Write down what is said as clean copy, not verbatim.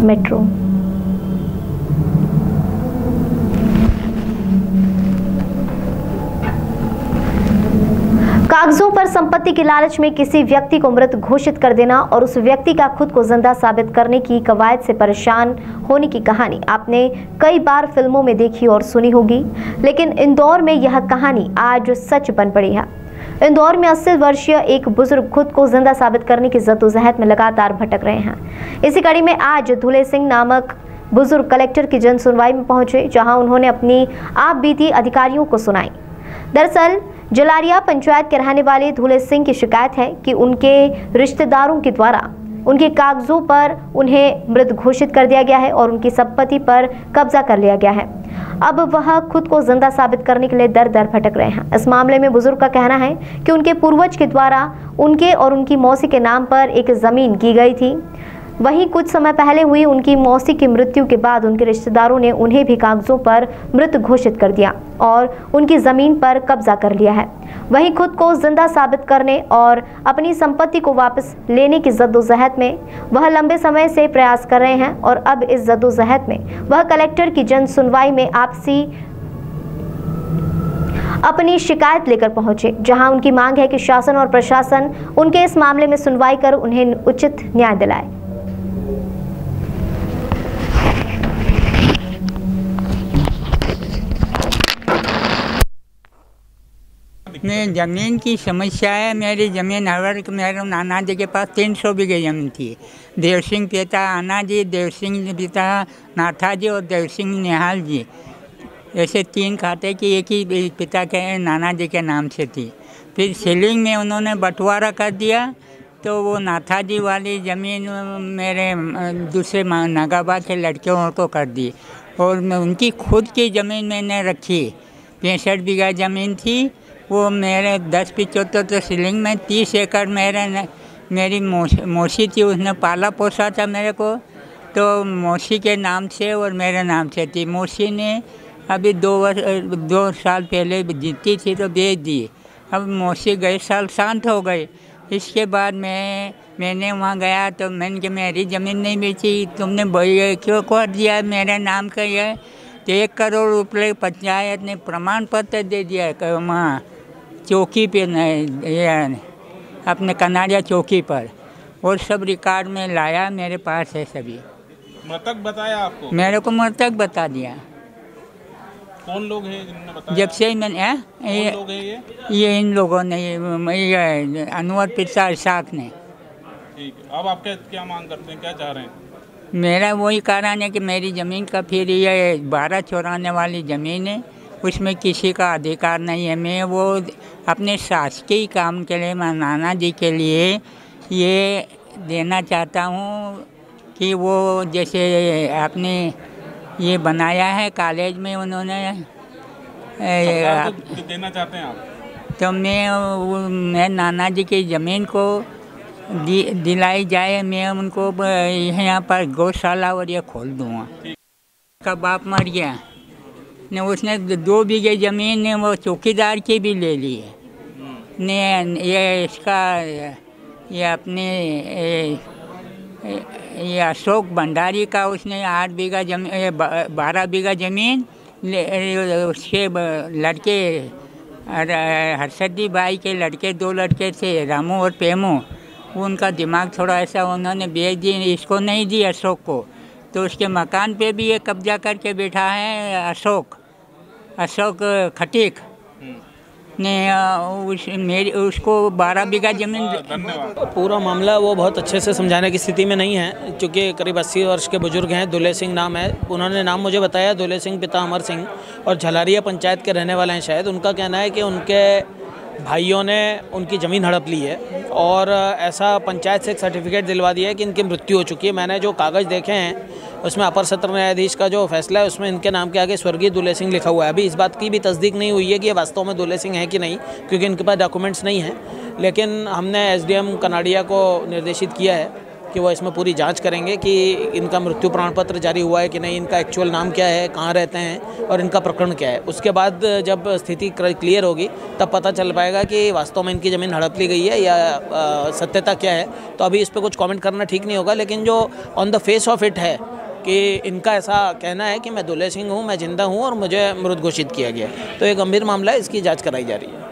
Metro. कागजों पर संपत्ति के लालच में किसी व्यक्ति को मृत घोषित कर देना और उस व्यक्ति का खुद को जिंदा साबित करने की कवायद से परेशान होने की कहानी आपने कई बार फिल्मों में देखी और सुनी होगी, लेकिन इंदौर में यह कहानी आज सच बन पड़ी है। इंदौर में 80 वर्षीय एक बुजुर्ग खुद को जिंदा साबित करने की जद्दोजहद में लगातार भटक रहे हैं। इसी कड़ी में आज धुले सिंह नामक बुजुर्ग कलेक्टर की जन सुनवाई में पहुंचे, जहां उन्होंने अपनी आप बीती अधिकारियों को सुनाई। दरअसल जलारिया पंचायत के रहने वाले धुले सिंह की शिकायत है कि उनके रिश्तेदारों के द्वारा उनके कागजों पर उन्हें मृत घोषित कर दिया गया है और उनकी संपत्ति पर कब्जा कर लिया गया है। अब वह खुद को जिंदा साबित करने के लिए दर दर भटक रहे हैं। इस मामले में बुजुर्ग का कहना है कि उनके पूर्वज के द्वारा उनके और उनकी मौसी के नाम पर एक जमीन की गई थी। वहीं कुछ समय पहले हुई उनकी मौसी की मृत्यु के बाद उनके रिश्तेदारों ने उन्हें भी कागजों पर मृत घोषित कर दिया और उनकी जमीन पर कब्जा कर लिया है। वहीं खुद को जिंदा साबित करने और अपनी संपत्ति को वापस लेने की जद्दोजहद में वह लंबे समय से प्रयास कर रहे हैं और अब इस जद्दोजहद में वह कलेक्टर की जन सुनवाई में आपसी अपनी शिकायत लेकर पहुंचे, जहां उनकी मांग है कि शासन और प्रशासन उनके इस मामले में सुनवाई कर उन्हें उचित न्याय दिलाए। में ज़मीन की समस्या है। मेरी ज़मीन हर मेरे नाना जी के पास 300 बीघे ज़मीन थी। देव सिंह पिता आना जी, देव सिंह पिता नाथा जी और देव सिंह निहाल जी, ऐसे 3 खाते की एक ही पिता के नाना जी के नाम से थी। फिर सीलिंग में उन्होंने बंटवारा कर दिया, तो वो नाथा जी वाली ज़मीन मेरे दूसरे नागाबा के लड़कियों को कर दी और उनकी खुद की ज़मीन मैंने रखी। 65 बीघा ज़मीन थी, वो मेरे 10-75 तो सीलिंग में 30 एकड़ मेरी मौसी थी, उसने पाला पोसा था मेरे को, तो मौसी के नाम से और मेरे नाम से थी। मौसी ने अभी 2 साल पहले जीती थी तो बेच दी। अब मौसी गए साल शांत हो गए। इसके बाद मैंने वहाँ गया तो मैंने कि मेरी ज़मीन नहीं बेची, तुमने क्यों कर दिया मेरे नाम का? ये तो 1 करोड़ रुपये पंचायत ने प्रमाण पत्र दे दिया वहाँ चौकी पे, अपने कनारिया चौकी पर, और सब रिकॉर्ड में लाया, मेरे पास है सभी। मृतक बताया आपको? मेरे को मृतक बता दिया। कौन लोग हैं जिन्होंने बताया? जब से मैंने कौन लोग हैं ये इन लोगों ने, ये अनवर पिता इसाक ने। ठीक है, अब आप क्या मांग करते हैं, क्या चाह रहे हैं? मेरा वही कारण है कि मेरी ज़मीन का फिर ये 12 चौराने वाली ज़मीन है, उसमें किसी का अधिकार नहीं है। मैं वो अपने शासकीय काम के लिए, मैं नाना जी के लिए ये देना चाहता हूँ कि वो जैसे आपने ये बनाया है कॉलेज में, उन्होंने देना चाहते हैं आप? तो मैं नाना जी की ज़मीन को दिलाई जाए। मैं उनको यहाँ पर गौशाला और ये खोल दूँगा। का बाप मर गया ने, उसने 2 बीघे ज़मीन ने वो चौकीदार की भी ले ली है ने। ये इसका ये अपने ये अशोक भंडारी का उसने 8 बीघा जमीन, 12 बीघा ज़मीन उसके लड़के हर्षदी बाई के लड़के 2 लड़के थे, रामू और पेमू, उनका दिमाग थोड़ा ऐसा, उन्होंने बेच दी, इसको नहीं दी अशोक को। तो उसके मकान पे भी ये कब्जा करके बैठा है अशोक खटीक ने उसको 12 बीघा ज़मीन। पूरा मामला वो बहुत अच्छे से समझाने की स्थिति में नहीं है, क्योंकि करीब 80 वर्ष के बुजुर्ग हैं। दुले सिंह नाम है, उन्होंने नाम मुझे बताया, दुले सिंह पिता अमर सिंह, और झलारिया पंचायत के रहने वाले हैं शायद। उनका कहना है कि उनके भाइयों ने उनकी ज़मीन हड़प ली है और ऐसा पंचायत से एक सर्टिफिकेट दिलवा दिया है कि इनकी मृत्यु हो चुकी है। मैंने जो कागज़ देखे हैं उसमें अपर सत्र न्यायाधीश का जो फैसला है उसमें इनके नाम के आगे स्वर्गीय दुले सिंह लिखा हुआ है। अभी इस बात की भी तस्दीक नहीं हुई है कि ये वास्तव में दुले सिंह है कि नहीं, क्योंकि इनके पास डॉक्यूमेंट्स नहीं हैं। लेकिन हमने एसडीएम कनाडिया को निर्देशित किया है कि वो इसमें पूरी जांच करेंगे कि इनका मृत्यु प्रमाण पत्र जारी हुआ है कि नहीं, इनका एक्चुअल नाम क्या है, कहाँ रहते हैं और इनका प्रकरण क्या है। उसके बाद जब स्थिति क्लियर होगी तब पता चल पाएगा कि वास्तव में इनकी ज़मीन हड़प ली गई है या सत्यता क्या है। तो अभी इस पर कुछ कमेंट करना ठीक नहीं होगा, लेकिन जो on the face of it है कि इनका ऐसा कहना है कि मैं दुल्हे सिंह हूँ, मैं जिंदा हूँ और मुझे मृत घोषित किया गया। तो ये गंभीर मामला है, इसकी जाँच कराई जा रही है।